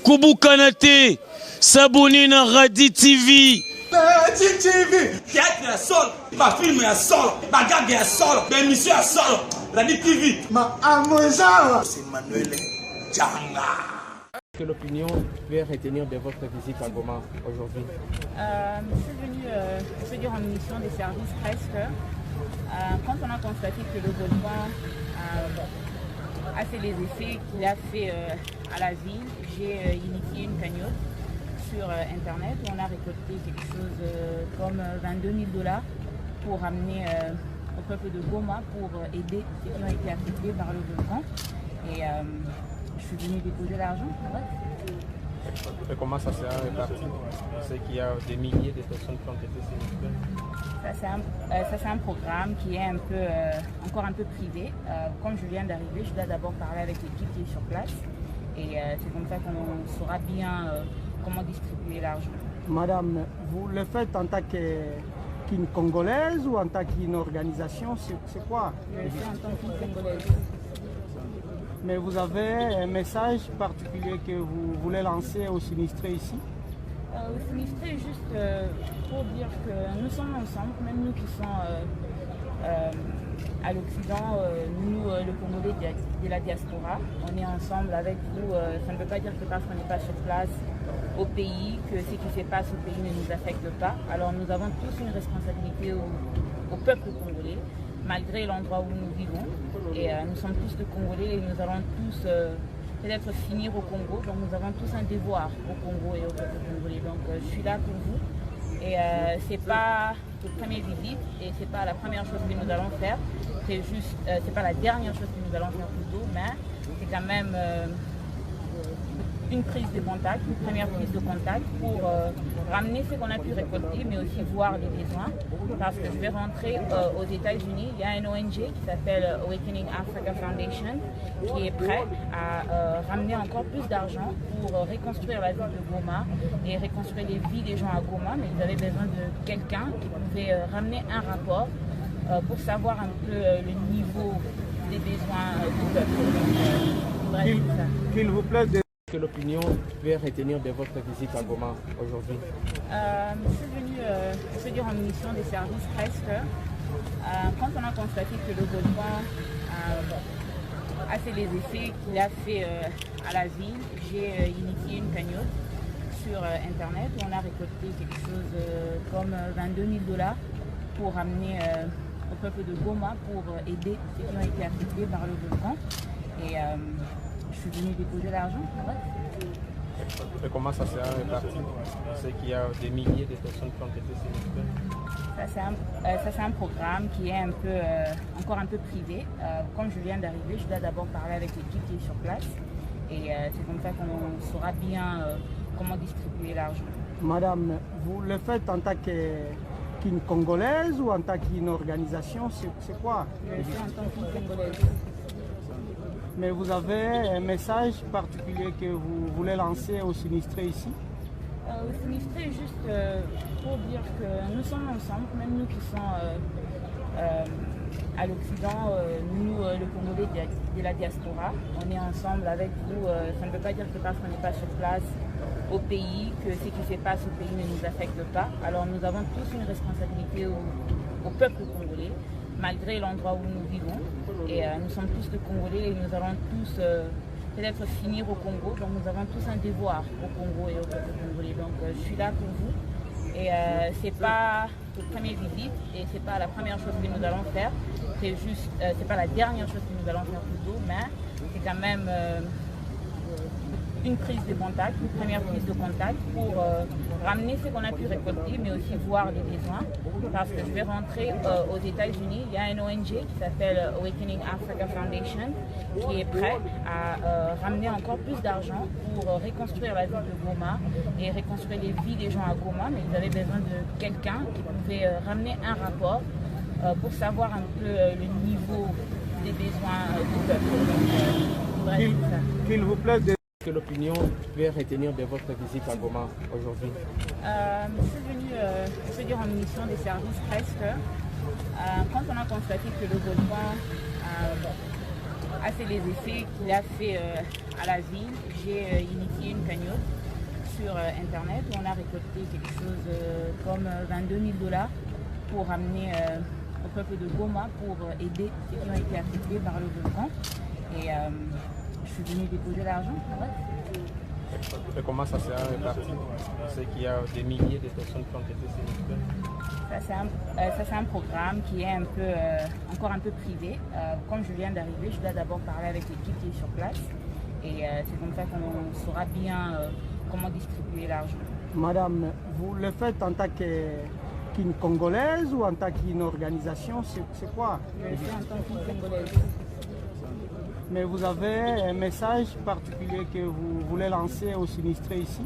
Koubou Kanate, Sabouni na Radi TV. Théâtre à sol, ma film à sol, ma gag à sol, ma émission à sol, Radi TV. C'est Manuel Djanga. Quelle opinion pouvez retenir de votre visite à Goma aujourd'hui? Je suis venue dire en mission des services presque. Quand on a constaté que le volcan a fait les effets qu'il a fait à la ville, j'ai initié une cagnotte sur internet où on a récolté quelque chose comme 22 000 $ pour amener au peuple de Goma pour aider ceux qui ont été affectés par le volcan. Et je suis venue déposer l'argent. Et comment ça s'est réparti? C'est qu'il y a des milliers de personnes qui ont été sélectionnées. Ça c'est un programme qui est encore un peu privé. Comme je viens d'arriver, je dois d'abord parler avec l'équipe qui est sur place. Et c'est comme ça qu'on saura bien comment distribuer l'argent. Madame, vous le faites en tant qu'une Congolaise ou en tant qu'une organisation? C'est quoi? Je le fais en tant qu'une Congolaise. Mais vous avez un message particulier que vous voulez lancer aux sinistrés ici? Aux sinistrés, juste pour dire que nous sommes ensemble, même nous qui sommes à l'Occident, nous, le Congolais de la diaspora, on est ensemble avec vous. Ça ne veut pas dire que parce qu'on n'est pas sur place au pays, que ce qui se passe au pays ne nous affecte pas. Alors nous avons tous une responsabilité au peuple congolais, malgré l'endroit où nous vivons. Et nous sommes tous de Congolais et nous allons tous peut-être finir au Congo. Donc nous avons tous un devoir au Congo et au peuple congolais. Donc je suis là pour vous. Et c'est pas notre première visite et c'est pas la première chose que nous allons faire. C'est juste, c'est pas la dernière chose que nous allons faire plutôt, mais c'est quand même une prise de contact, une première prise de contact pour ramener ce qu'on a pu récolter, mais aussi voir les besoins. Parce que je vais rentrer aux États-Unis. Il y a un ONG qui s'appelle Awakening Africa Foundation qui est prêt à ramener encore plus d'argent pour reconstruire la ville de Goma et reconstruire les vies des gens à Goma. Mais ils avaient besoin de quelqu'un qui pouvait ramener un rapport pour savoir un peu le niveau des besoins du peuple. Qu'il vous plaît. Quelle opinion pouvez retenir de votre visite à Goma aujourd'hui? Je suis venue dire en mission des services presque. Quand on a constaté que le volcan a fait les effets qu'il a fait à la ville, j'ai initié une cagnotte sur internet où on a récolté quelque chose comme 22 000 $ pour amener au peuple de Goma pour aider ceux qui ont été affectés par le volcan. Et je suis venue déposer l'argent. Et comment ça s'est réparti? C'est qu'il y a des milliers de personnes qui ont été sélectionnées. Ça c'est un programme qui est encore un peu privé. Comme je viens d'arriver, je dois d'abord parler avec l'équipe qui est sur place. Et c'est comme ça qu'on saura bien comment distribuer l'argent. Madame, vous le faites en tant qu'une Congolaise ou en tant qu'une organisation? C'est quoi? Je le fais en tant qu'une Congolaise. Mais vous avez un message particulier que vous voulez lancer aux sinistrés ici? Aux sinistrés, juste pour dire que nous sommes ensemble, même nous qui sommes à l'Occident, nous, le Congolais de la diaspora, on est ensemble avec vous. Ça ne veut pas dire que parce qu'on n'est pas sur place au pays, que ce qui se passe au pays ne nous affecte pas. Alors nous avons tous une responsabilité au peuple congolais, malgré l'endroit où nous vivons. Et nous sommes tous de Congolais et nous allons tous peut-être finir au Congo. Donc nous avons tous un devoir au Congo et au peuple congolais. Donc je suis là pour vous. Et c'est pas notre première visite et c'est pas la première chose que nous allons faire. C'est juste, c'est pas la dernière chose que nous allons faire plutôt, mais c'est quand même une prise de contact, une première prise de contact pour ramener ce qu'on a pu récolter, mais aussi voir les besoins. Parce que je vais rentrer aux États-Unis. Il y a un ONG qui s'appelle Awakening Africa Foundation qui est prêt à ramener encore plus d'argent pour reconstruire la ville de Goma et reconstruire les vies des gens à Goma. Mais ils avaient besoin de quelqu'un qui pouvait ramener un rapport pour savoir un peu le niveau des besoins du peuple. Qu'il vous plaît. Quelle opinion pouvez retenir de votre visite à Goma aujourd'hui? Je suis venue dire en mission des services presque. Quand on a constaté que le volcan a fait les effets qu'il a fait à la ville. J'ai initié une cagnotte sur Internet où on a récolté quelque chose comme 22 000 $ pour ramener au peuple de Goma pour aider ceux qui ont été affectés par le volcan. Et je suis venue déposer l'argent. Ouais. Et comment ça s'est réparti? C'est qu'il y a des milliers de personnes qui ont été sélectionnées. Ça c'est un programme qui est encore un peu privé. Comme je viens d'arriver, je dois d'abord parler avec l'équipe qui est sur place. Et c'est comme ça qu'on saura bien comment distribuer l'argent. Madame, vous le faites en tant qu'une Congolaise ou en tant qu'une organisation, c'est quoi? Je le fais en tant qu'une Congolaise. Mais vous avez un message particulier que vous voulez lancer aux sinistrés ici?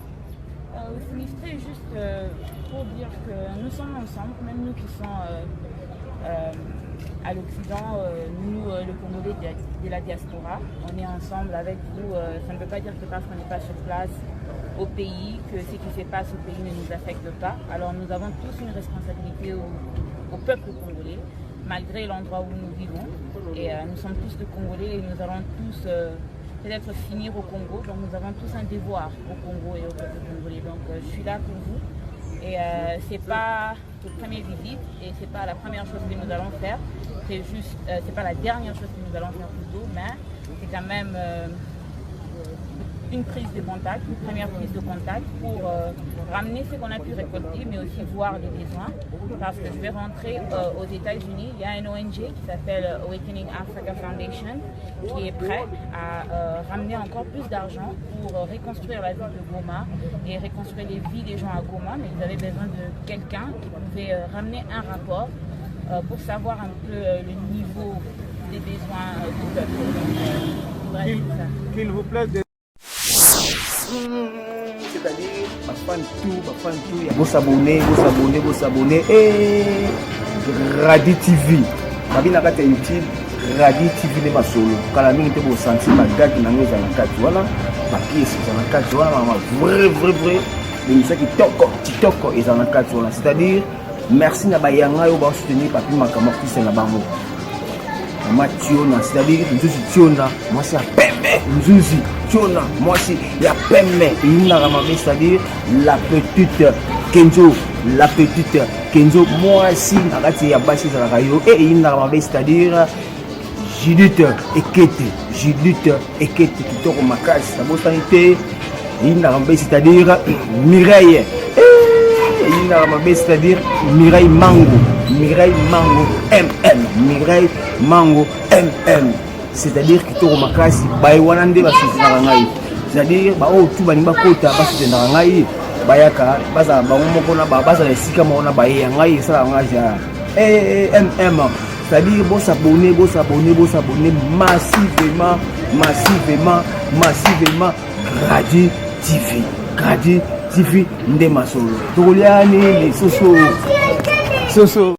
Aux sinistrés, juste pour dire que nous sommes ensemble, même nous qui sommes à l'Occident, nous, le Congolais de la diaspora, on est ensemble avec vous. Ça ne veut pas dire que parce qu'on n'est pas sur place au pays, que ce qui se passe au pays ne nous affecte pas. Alors nous avons tous une responsabilité au peuple congolais, malgré l'endroit où nous vivons. Et nous sommes tous de Congolais et nous allons tous peut-être finir au Congo. Donc nous avons tous un devoir au Congo et au peuple congolais. Donc je suis là pour vous. Et c'est pas notre première visite et c'est pas la première chose que nous allons faire. C'est pas la dernière chose que nous allons faire plutôt, mais c'est quand même une prise de contact, une première prise de contact pour ramener ce qu'on a pu récolter, mais aussi voir les besoins. Parce que je vais rentrer aux États-Unis. Il y a une ONG qui s'appelle Awakening Africa Foundation qui est prêt à ramener encore plus d'argent pour reconstruire la ville de Goma et reconstruire les vies des gens à Goma. Mais ils avaient besoin de quelqu'un qui pouvait ramener un rapport pour savoir un peu le niveau des besoins du peuple. Qu'il vous plaît de... C'est-à-dire, bafan tout, vous s'abonner et Radi TV. Babi na kati YouTube, Radi TV ne masolo. Kala mingi te bo senti bagage na ngoza na kati wana, ba pièce na kati wana mama vrai. Mais ça qui TikTok et na kati wana. C'est-à-dire, merci na bayanga yo ba soutenir papi makama fils na bango. Mationa, c'est-à-dire Nzuzi Tiona, moi c'est Pembe, Nzuzi Tiona, moi c'est la Pembe, c'est-à-dire la petite Kenzo, moi aussi, c'est-à-dire Judith Ekete, qui tourne ma case, c'est-à-dire Mireille. C'est-à-dire Mireille Mango MM, c'est-à-dire que tout makasi baïwanande basoutenanga, c'est-à-dire bao tout banimba kota basoutenanga ngai bayaka baza bango na baza esika mona baye ngai ça ngaja MM, c'est-à-dire bon s'abonner massivement Radi TV nde masolo toliani les soso